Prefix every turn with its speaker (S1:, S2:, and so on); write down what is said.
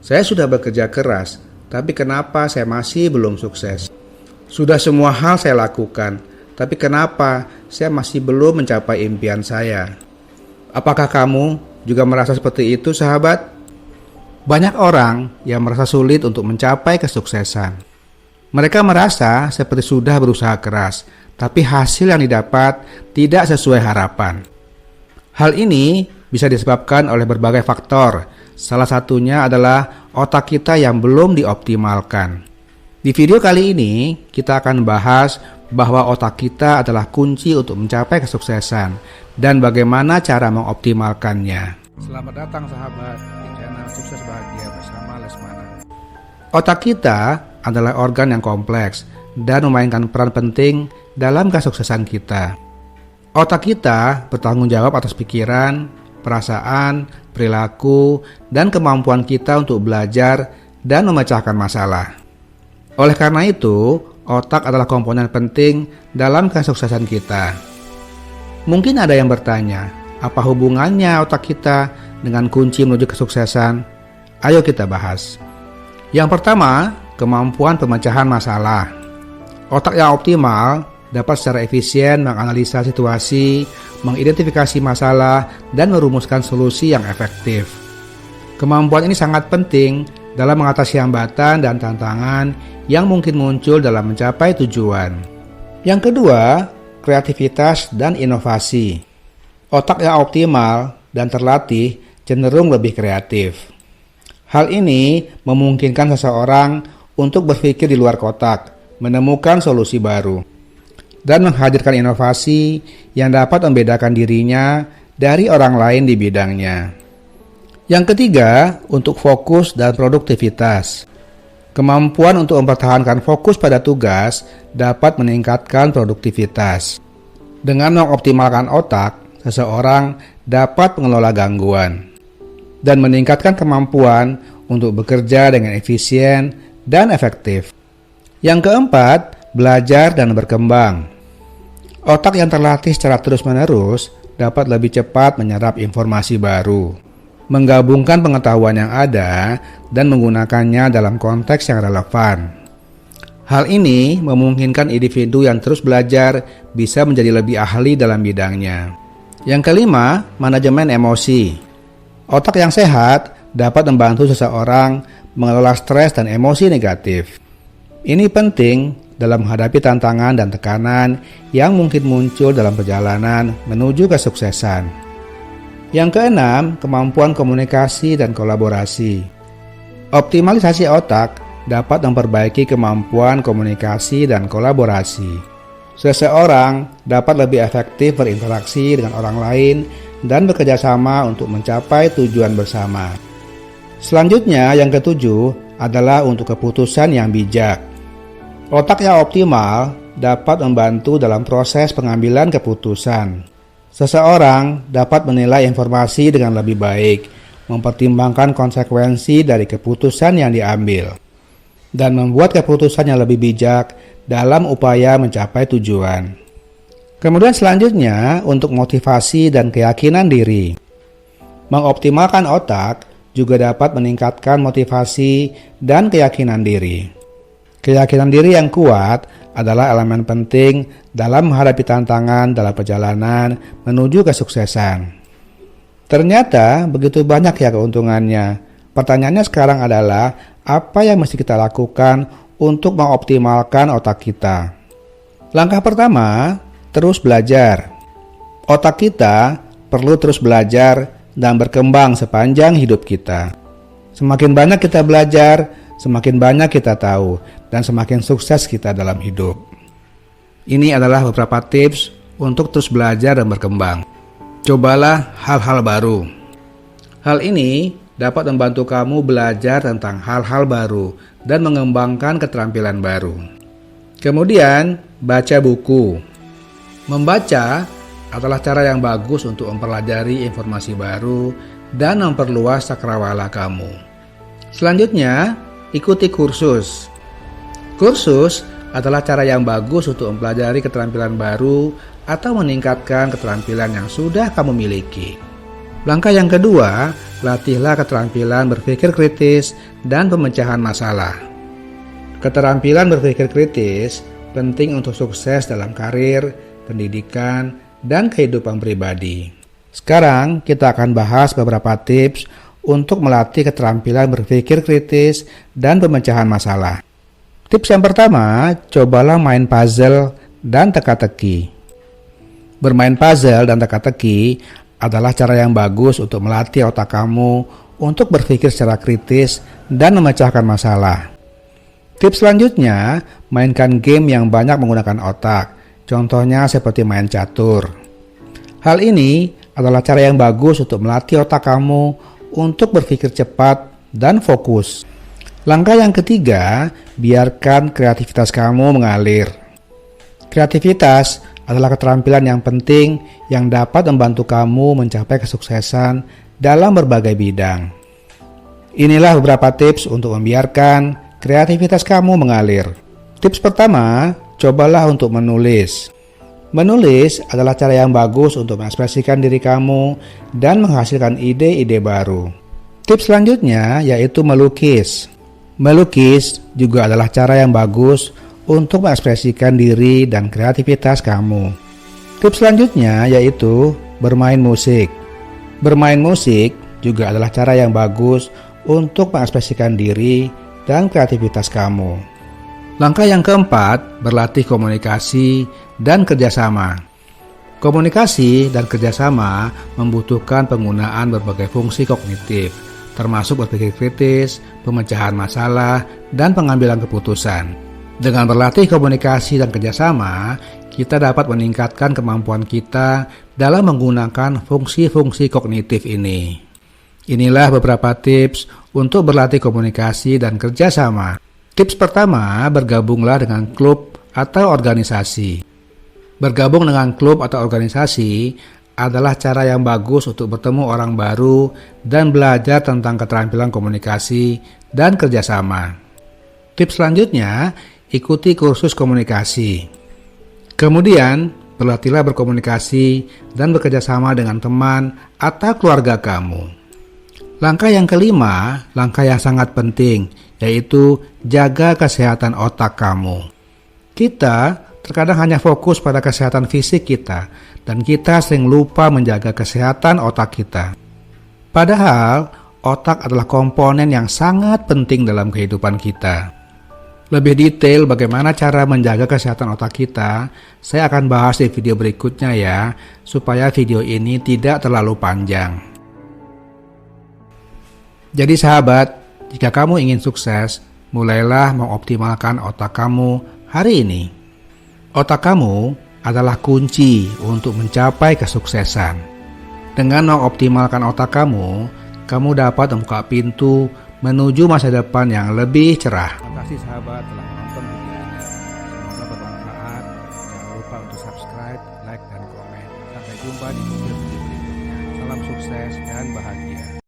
S1: Saya sudah bekerja keras, tapi kenapa saya masih belum sukses? Sudah semua hal saya lakukan, tapi kenapa saya masih belum mencapai impian saya? Apakah kamu juga merasa seperti itu, sahabat? Banyak orang yang merasa sulit untuk mencapai kesuksesan. Mereka merasa seperti sudah berusaha keras, tapi hasil yang didapat tidak sesuai harapan. Hal ini bisa disebabkan oleh berbagai faktor. Salah satunya adalah otak kita yang belum dioptimalkan. Di video kali ini, kita akan bahas bahwa otak kita adalah kunci untuk mencapai kesuksesan dan bagaimana cara mengoptimalkannya. Selamat datang sahabat di channel Sukses Bahagia bersama Lesmana. Otak kita adalah organ yang kompleks dan memainkan peran penting dalam kesuksesan kita. Otak kita bertanggung jawab atas pikiran, perasaan, perilaku, dan kemampuan kita untuk belajar dan memecahkan masalah. Oleh karena itu, otak adalah komponen penting dalam kesuksesan kita. Mungkin ada yang bertanya, apa hubungannya otak kita dengan kunci menuju kesuksesan? Ayo kita bahas. Yang pertama, kemampuan pemecahan masalah. Otak yang optimal dapat secara efisien menganalisa situasi, mengidentifikasi masalah, dan merumuskan solusi yang efektif. Kemampuan ini sangat penting dalam mengatasi hambatan dan tantangan yang mungkin muncul dalam mencapai tujuan. Yang kedua, kreativitas dan inovasi. Otak yang optimal dan terlatih cenderung lebih kreatif. Hal ini memungkinkan seseorang untuk berpikir di luar kotak, menemukan solusi baru, dan menghadirkan inovasi yang dapat membedakan dirinya dari orang lain di bidangnya. Yang ketiga, untuk fokus dan produktivitas. Kemampuan untuk mempertahankan fokus pada tugas dapat meningkatkan produktivitas. Dengan mengoptimalkan otak, seseorang dapat mengelola gangguan dan meningkatkan kemampuan untuk bekerja dengan efisien dan efektif. Yang keempat, belajar dan berkembang. Otak yang terlatih secara terus-menerus dapat lebih cepat menyerap informasi baru, menggabungkan pengetahuan yang ada, dan menggunakannya dalam konteks yang relevan. Hal ini memungkinkan individu yang terus belajar bisa menjadi lebih ahli dalam bidangnya. Yang kelima, manajemen emosi. Otak yang sehat dapat membantu seseorang mengelola stres dan emosi negatif. Ini penting dalam menghadapi tantangan dan tekanan yang mungkin muncul dalam perjalanan menuju kesuksesan. Yang keenam, kemampuan komunikasi dan kolaborasi. Optimalisasi otak dapat memperbaiki kemampuan komunikasi dan kolaborasi. Seseorang dapat lebih efektif berinteraksi dengan orang lain dan bekerja sama untuk mencapai tujuan bersama. Selanjutnya, yang ketujuh adalah untuk keputusan yang bijak. Otak yang optimal dapat membantu dalam proses pengambilan keputusan. Seseorang dapat menilai informasi dengan lebih baik, mempertimbangkan konsekuensi dari keputusan yang diambil, dan membuat keputusan yang lebih bijak dalam upaya mencapai tujuan. Kemudian selanjutnya untuk motivasi dan keyakinan diri. Mengoptimalkan otak juga dapat meningkatkan motivasi dan keyakinan diri. Keyakinan diri yang kuat adalah elemen penting dalam menghadapi tantangan dalam perjalanan menuju kesuksesan. Ternyata begitu banyak ya keuntungannya. Pertanyaannya sekarang adalah, apa yang mesti kita lakukan untuk mengoptimalkan otak kita? Langkah pertama, terus belajar. Otak kita perlu terus belajar dan berkembang sepanjang hidup kita. Semakin banyak kita belajar, semakin banyak kita tahu, dan semakin sukses kita dalam hidup. Ini adalah beberapa tips untuk terus belajar dan berkembang. Cobalah hal-hal baru. Hal ini dapat membantu kamu belajar tentang hal-hal baru dan mengembangkan keterampilan baru. Kemudian, baca buku. Membaca adalah cara yang bagus untuk mempelajari informasi baru dan memperluas cakrawala kamu. Selanjutnya, ikuti kursus. Kursus adalah cara yang bagus untuk mempelajari keterampilan baru atau meningkatkan keterampilan yang sudah kamu miliki. Langkah yang kedua latihlah keterampilan berpikir kritis dan pemecahan masalah. Keterampilan berpikir kritis penting untuk sukses dalam karir, pendidikan, dan kehidupan pribadi. Sekarang kita akan bahas beberapa tips untuk melatih keterampilan berpikir kritis dan pemecahan masalah. Tips yang pertama, cobalah main puzzle dan teka-teki. Bermain puzzle dan teka-teki adalah cara yang bagus untuk melatih otak kamu untuk berpikir secara kritis dan memecahkan masalah. Tips selanjutnya, mainkan game yang banyak menggunakan otak, contohnya seperti main catur. Hal ini adalah cara yang bagus untuk melatih otak kamu untuk berpikir cepat dan fokus. Langkah yang ketiga, biarkan kreativitas kamu mengalir. Kreativitas adalah keterampilan yang penting yang dapat membantu kamu mencapai kesuksesan dalam berbagai bidang. Inilah beberapa tips untuk membiarkan kreativitas kamu mengalir. Tips pertama, cobalah untuk menulis. Menulis adalah cara yang bagus untuk mengekspresikan diri kamu dan menghasilkan ide-ide baru. Tips selanjutnya yaitu melukis. Melukis juga adalah cara yang bagus untuk mengekspresikan diri dan kreativitas kamu. Tips selanjutnya yaitu bermain musik. Bermain musik juga adalah cara yang bagus untuk mengekspresikan diri dan kreativitas kamu. Langkah yang keempat, berlatih komunikasi dan kerjasama. Komunikasi dan kerjasama membutuhkan penggunaan berbagai fungsi kognitif, termasuk berpikir kritis, pemecahan masalah, dan pengambilan keputusan. Dengan berlatih komunikasi dan kerjasama, kita dapat meningkatkan kemampuan kita dalam menggunakan fungsi-fungsi kognitif ini. Inilah beberapa tips untuk berlatih komunikasi dan kerjasama. Tips pertama, bergabunglah dengan klub atau organisasi. Bergabung dengan klub atau organisasi adalah cara yang bagus untuk bertemu orang baru dan belajar tentang keterampilan komunikasi dan kerjasama. Tips selanjutnya, ikuti kursus komunikasi. Kemudian, berlatihlah berkomunikasi dan bekerjasama dengan teman atau keluarga kamu. Langkah yang kelima, langkah yang sangat penting, yaitu jaga kesehatan otak kamu. Kita terkadang hanya fokus pada kesehatan fisik kita, dan kita sering lupa menjaga kesehatan otak kita. Padahal, otak adalah komponen yang sangat penting dalam kehidupan kita. Lebih detail bagaimana cara menjaga kesehatan otak kita, saya akan bahas di video berikutnya ya, supaya video ini tidak terlalu panjang. Jadi sahabat, jika kamu ingin sukses, mulailah mengoptimalkan otak kamu hari ini. Otak kamu adalah kunci untuk mencapai kesuksesan. Dengan mengoptimalkan otak kamu dapat membuka pintu menuju masa depan yang lebih cerah. Terima kasih sahabat telah menonton video ini. Semoga bermanfaat. Jangan lupa untuk subscribe, like, dan komen. Sampai jumpa di video berikutnya. Salam sukses dan bahagia.